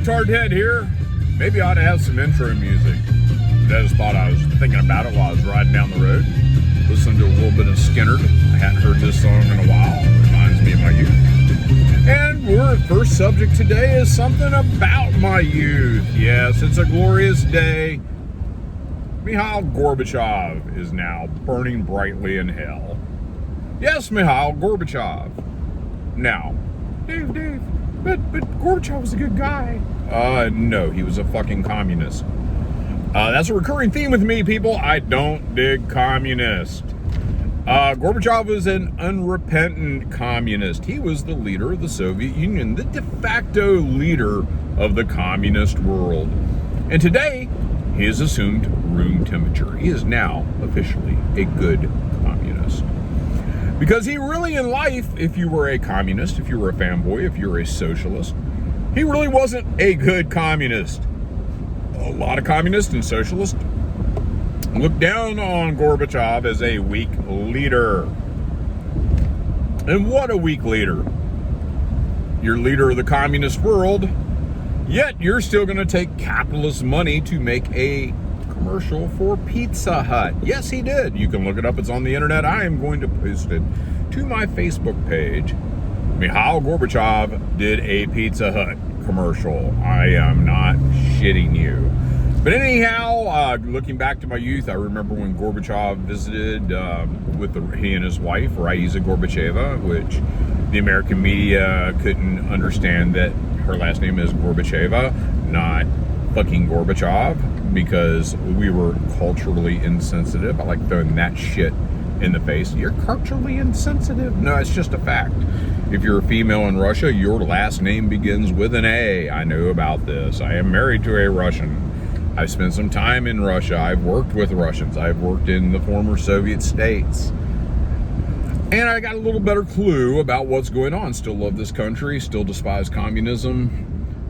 Libtard Head here. Maybe I ought to have some intro music. I just thought I was thinking about it while I was riding down the road. Listening to a little bit of Skinner. I hadn't heard this song in a while. It reminds me of my youth. And our first subject today is something about my youth. Yes, it's a glorious day. Mikhail Gorbachev is now burning brightly in hell. Yes, Mikhail Gorbachev. Now, Dave, but Gorbachev was a good guy. No, he was a fucking communist. That's a recurring theme with me, people. I don't dig communists. Gorbachev was an unrepentant communist. He was the leader of the Soviet Union, the de facto leader of the communist world. And today, he has assumed room temperature. He is now officially a good communist. Because he really in life, if you were a communist, if you were a fanboy, if you were a socialist, he really wasn't a good communist. A lot of communists and socialists look down on Gorbachev as a weak leader. And what a weak leader. You're leader of the communist world, yet you're still going to take capitalist money to make a commercial for Pizza Hut. Yes, he did. You can look it up. It's on the internet. I am going to post it to my Facebook page. Mikhail Gorbachev did a Pizza Hut commercial. I am not shitting you. But anyhow, looking back to my youth, I remember when Gorbachev visited with he and his wife, Raisa Gorbacheva, which the American media couldn't understand that her last name is Gorbacheva, not fucking Gorbachev, because we were culturally insensitive. I like throwing that shit in the face. You're culturally insensitive? No, it's just a fact. If you're a female in Russia, your last name begins with an A. I know about this. I am married to a Russian. I've spent some time in Russia. I've worked with Russians. I've worked in the former Soviet states. And I got a little better clue about what's going on. Still love this country, still despise communism.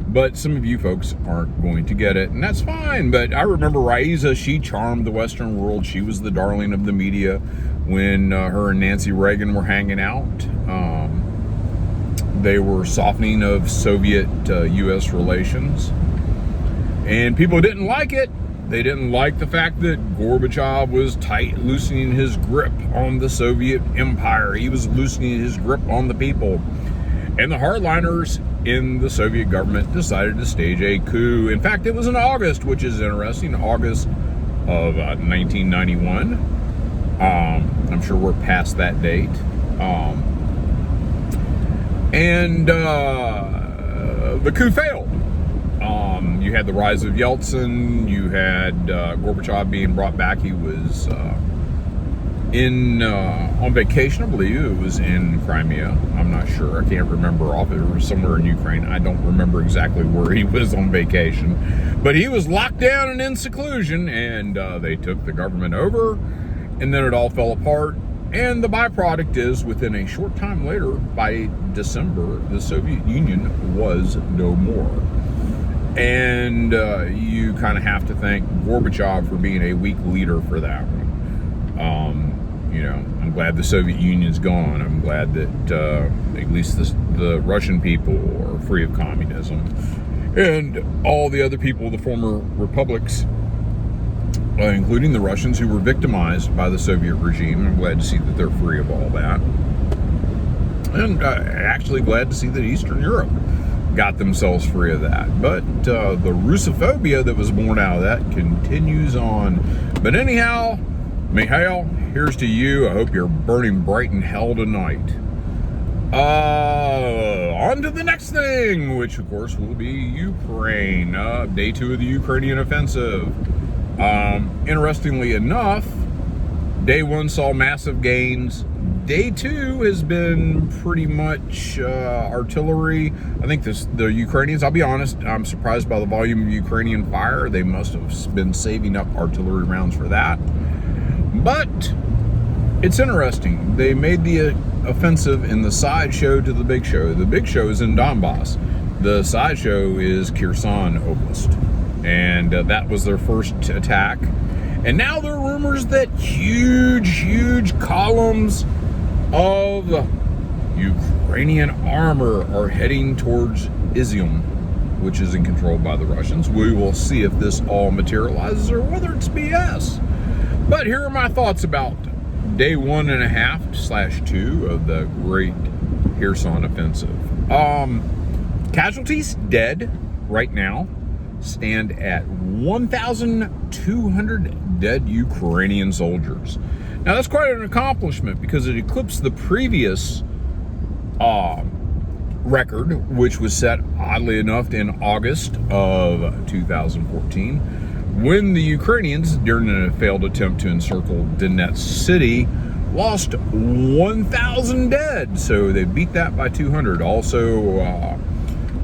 But some of you folks aren't going to get it, and that's fine. But I remember Raisa, she charmed the Western world. She was the darling of the media when her and Nancy Reagan were hanging out. They were softening of Soviet-U.S. relations. And people didn't like it. They didn't like the fact that Gorbachev was loosening his grip on the Soviet empire. He was loosening his grip on the people. And the hardliners in the Soviet government decided to stage a coup. In fact, it was in August, which is interesting, August of 1991. I'm sure we're past that date. And the coup failed. You had the rise of Yeltsin. You had Gorbachev being brought back. He was on vacation, I believe. It was in Crimea. I'm not sure. I can't remember. It was somewhere in Ukraine. I don't remember exactly where he was on vacation. But he was locked down and in seclusion, and they took the government over, and then it all fell apart. And the byproduct is, within a short time later, by December, the Soviet Union was no more. And you kind of have to thank Gorbachev for being a weak leader for that one. I'm glad the Soviet Union's gone. I'm glad that at least the Russian people are free of communism. And all the other people, the former republics, including the Russians who were victimized by the Soviet regime. I'm glad to see that they're free of all that. And actually glad to see that Eastern Europe got themselves free of that. But the Russophobia that was born out of that continues on. But anyhow, Mikhail, here's to you. I hope you're burning bright in hell tonight. On to the next thing, which of course will be Ukraine. Day 2 of the Ukrainian offensive. Interestingly enough, day 1 saw massive gains. Day 2 has been pretty much artillery. I think the Ukrainians, I'll be honest, I'm surprised by the volume of Ukrainian fire. They must have been saving up artillery rounds for that. But it's interesting. They made the offensive in the sideshow to the big show. The big show is in Donbass. The sideshow is Kherson Oblast. And that was their first attack. And now there are rumors that huge columns of Ukrainian armor are heading towards Izium, which isn't controlled by the Russians. We will see if this all materializes or whether it's BS. But here are my thoughts about day 1.5/2 of the Great Kherson Offensive. Casualties dead right now stand at 1,200 dead Ukrainian soldiers. Now that's quite an accomplishment because it eclipsed the previous record, which was set, oddly enough, in August of 2014, when the Ukrainians, during a failed attempt to encircle Donetsk city, lost 1,000 dead. So they beat that by 200. Also,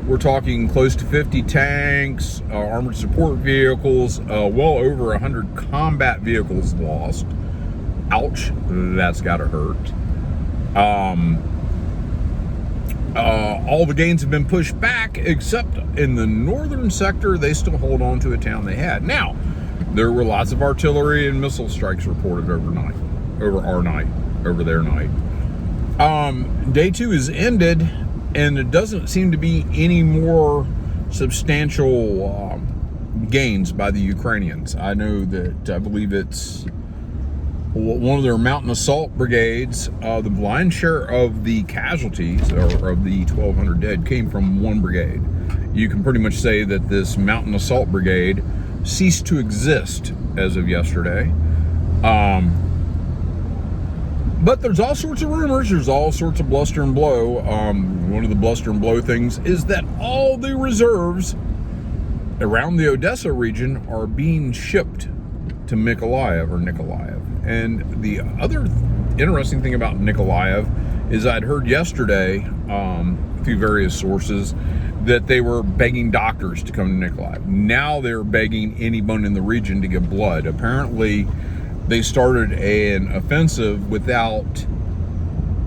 we're talking close to 50 tanks, armored support vehicles, well over 100 combat vehicles lost. Ouch, that's gotta hurt. All the gains have been pushed back, except in the northern sector, they still hold on to a town they had. Now, there were lots of artillery and missile strikes reported overnight, over their night. Day 2 is ended, and it doesn't seem to be any more substantial gains by the Ukrainians. I know that, I believe it's one of their mountain assault brigades, the lion's share of the casualties, or of the 1,200 dead, came from one brigade. You can pretty much say that this mountain assault brigade ceased to exist as of yesterday. But there's all sorts of rumors, there's all sorts of bluster and blow. One of the bluster and blow things is that all the reserves around the Odessa region are being shipped to Nikolaev. And the other interesting thing about Nikolaev is I'd heard yesterday through various sources that they were begging doctors to come to Nikolaev. Now they're begging anyone in the region to give blood. Apparently, they started an offensive without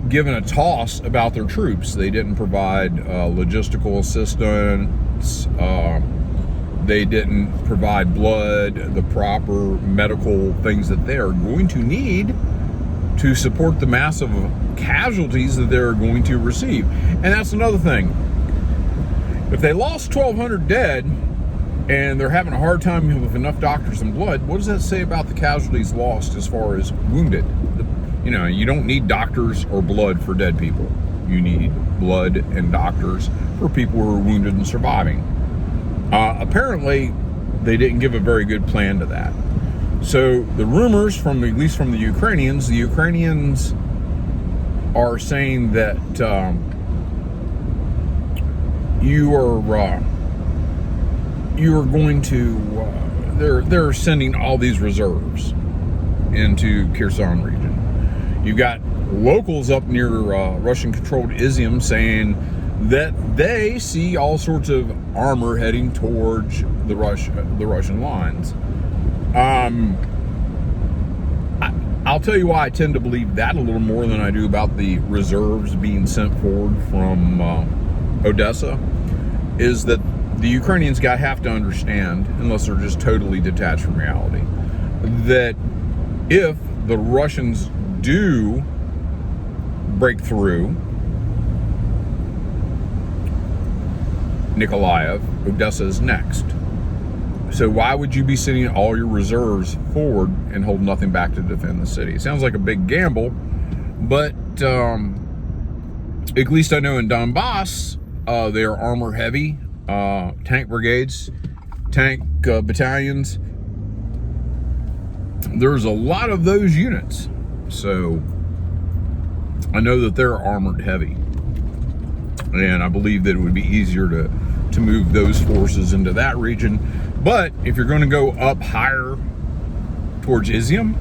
giving a toss about their troops. They didn't provide logistical assistance. They didn't provide blood, the proper medical things that they are going to need to support the massive casualties that they're going to receive. And that's another thing. If they lost 1,200 dead and they're having a hard time with enough doctors and blood, what does that say about the casualties lost as far as wounded? You know, you don't need doctors or blood for dead people. You need blood and doctors for people who are wounded and surviving. Apparently, they didn't give a very good plan to that. So the rumors, at least from the Ukrainians are saying that you are going to. They're sending all these reserves into Kherson region. You've got locals up near Russian-controlled Izium saying that they see all sorts of armor heading towards the Russian lines. I'll tell you why I tend to believe that a little more than I do about the reserves being sent forward from Odessa, is that the Ukrainians have to understand, unless they're just totally detached from reality, that if the Russians do break through Nikolaev, Odessa is next. So why would you be sending all your reserves forward and hold nothing back to defend the city? It sounds like a big gamble, but at least I know in Donbass, they are armor heavy, tank brigades, tank battalions. There's a lot of those units. So I know that they're armored heavy. And I believe that it would be easier to move those forces into that region. But if you're going to go up higher towards Izium,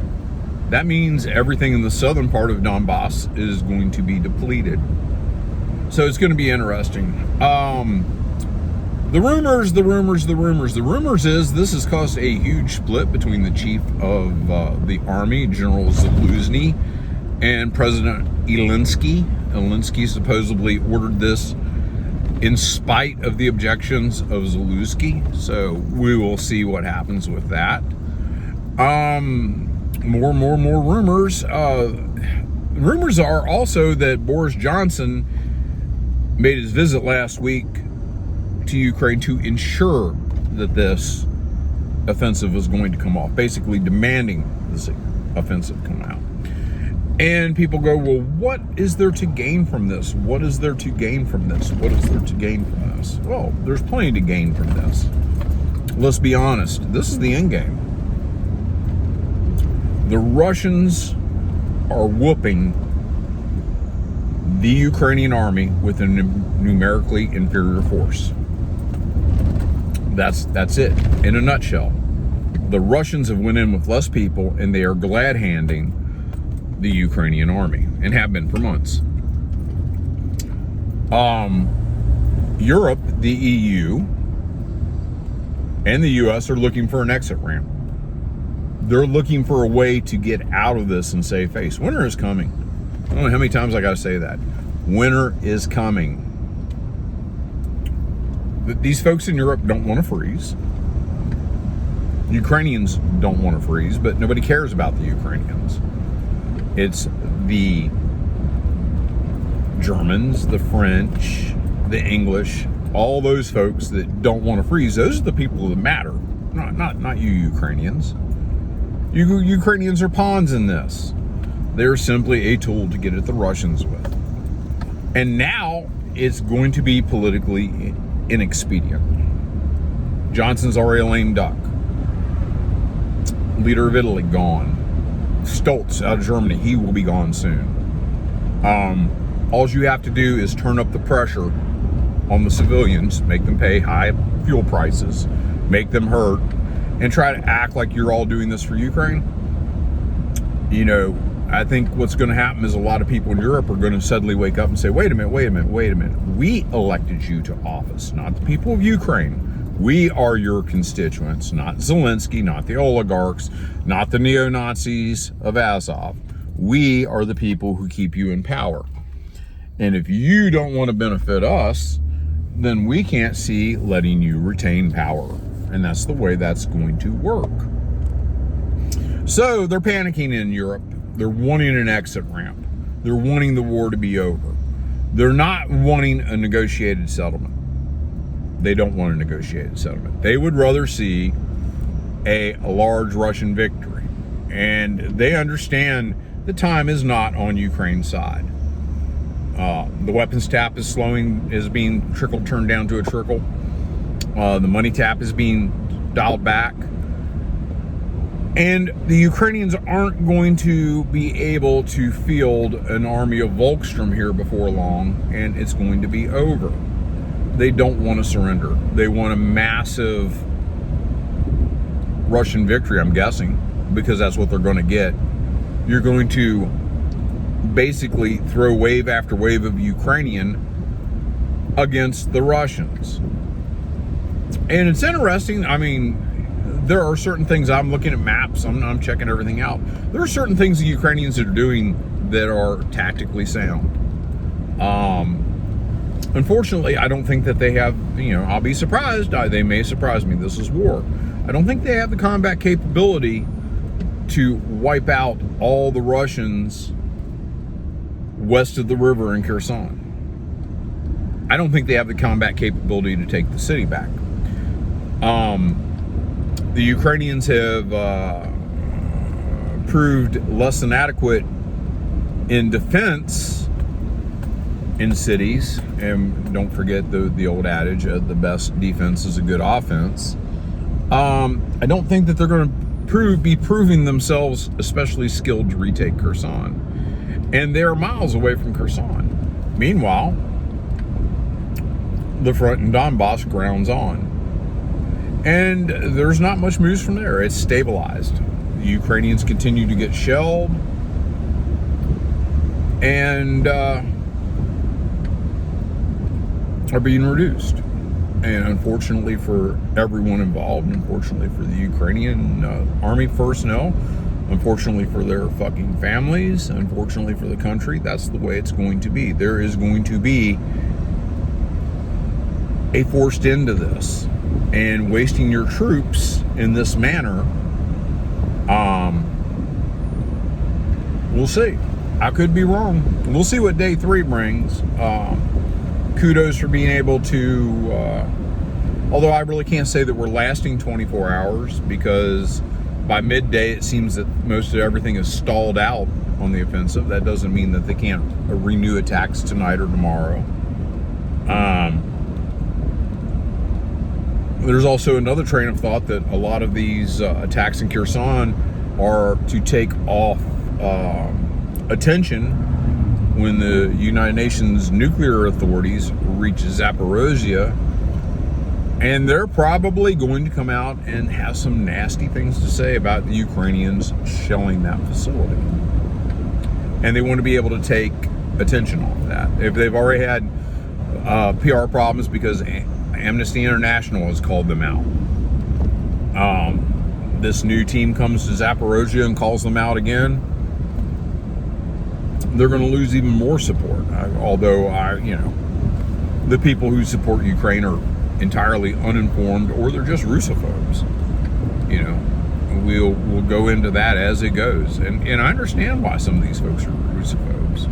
that means everything in the southern part of Donbass is going to be depleted. So it's going to be interesting. The rumors is this has caused a huge split between the chief of the army, General Zaluzny, and President Zelensky. Zelensky supposedly ordered this in spite of the objections of Zelensky. So we will see what happens with that. More rumors. Rumors are also that Boris Johnson made his visit last week to Ukraine to ensure that this offensive is going to come off, basically demanding this offensive come out. And people go, well, what is there to gain from this? What is there to gain from this? What is there to gain from this? Well, there's plenty to gain from this. Let's be honest. This is the end game. The Russians are whooping the Ukrainian army with a numerically inferior force. That's it, in a nutshell. The Russians have went in with less people, and they are glad-handing the Ukrainian army, and have been for months. Europe, the EU, and the US are looking for an exit ramp. They're looking for a way to get out of this and save face. Winter is coming. I don't know how many times I got to say that. Winter is coming. These folks in Europe don't want to freeze. Ukrainians don't want to freeze, but nobody cares about the Ukrainians. It's the Germans, the French, the English, all those folks that don't want to freeze. Those are the people that matter, not you Ukrainians. You Ukrainians are pawns in this. They're simply a tool to get at the Russians with. And now it's going to be politically inexpedient. Johnson's already a lame duck. Leader of Italy, gone. Stoltz out of Germany, he will be gone soon. All you have to do is turn up the pressure on the civilians, make them pay high fuel prices, make them hurt, and try to act like you're all doing this for Ukraine. You know, I think what's going to happen is a lot of people in Europe are going to suddenly wake up and say, wait a minute. We elected you to office, not the people of Ukraine. We are your constituents, not Zelensky, not the oligarchs, not the neo-Nazis of Azov. We are the people who keep you in power. And if you don't want to benefit us, then we can't see letting you retain power. And that's the way that's going to work. So they're panicking in Europe. They're wanting an exit ramp. They're wanting the war to be over. They're not wanting a negotiated settlement. They don't want a negotiated settlement. They would rather see a large Russian victory. And they understand the time is not on Ukraine's side. The weapons tap is being turned down to a trickle. The money tap is being dialed back. And the Ukrainians aren't going to be able to field an army of Volkstrom here before long, and it's going to be over. They don't want to surrender. They want a massive Russian victory, I'm guessing, because that's what they're going to get. You're going to basically throw wave after wave of Ukrainian against the Russians. And it's interesting. I mean, there are certain things, I'm looking at maps, I'm checking everything out. There are certain things the Ukrainians are doing that are tactically sound. Unfortunately, I don't think that they have, I'll be surprised. They may surprise me. This is war. I don't think they have the combat capability to wipe out all the Russians west of the river in Kherson. I don't think they have the combat capability to take the city back. The Ukrainians have proved less than adequate in defense in cities, and don't forget the old adage, the best defense is a good offense. I don't think that they're going to be proving themselves especially skilled to retake Kherson, and they're miles away from Kherson. Meanwhile, the front in Donbass grounds on, and there's not much moves from there. It's stabilized. The Ukrainians continue to get shelled, and are being reduced. And unfortunately for everyone involved, unfortunately for the Ukrainian army personnel, unfortunately for their fucking families, unfortunately for the country, that's the way it's going to be. There is going to be a forced end to this. And wasting your troops in this manner, we'll see. I could be wrong. We'll see what day 3 brings. Kudos for being able to Although I really can't say that we're lasting 24 hours, because by midday it seems that most of everything is stalled out on the offensive. That doesn't mean that they can't renew attacks tonight or tomorrow. There's also another train of thought that a lot of these attacks in Kherson are to take off attention when the United Nations nuclear authorities reach Zaporozhye, and they're probably going to come out and have some nasty things to say about the Ukrainians shelling that facility. And they want to be able to take attention off that. If they've already had PR problems because Amnesty International has called them out. This new team comes to Zaporozhye and calls them out again. They're going to lose even more support. Although the people who support Ukraine are entirely uninformed, or they're just Russophobes. We'll go into that as it goes, and I understand why some of these folks are Russophobes.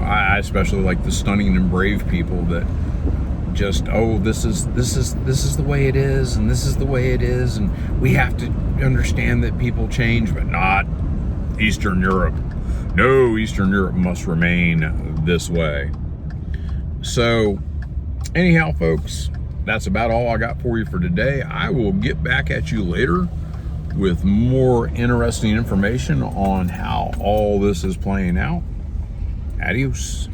I especially like the stunning and brave people that just, this is the way it is, and this is the way it is, and we have to understand that people change, but not Eastern Europe. No, Eastern Europe must remain this way. So, anyhow, folks, that's about all I got for you for today. I will get back at you later with more interesting information on how all this is playing out. Adios.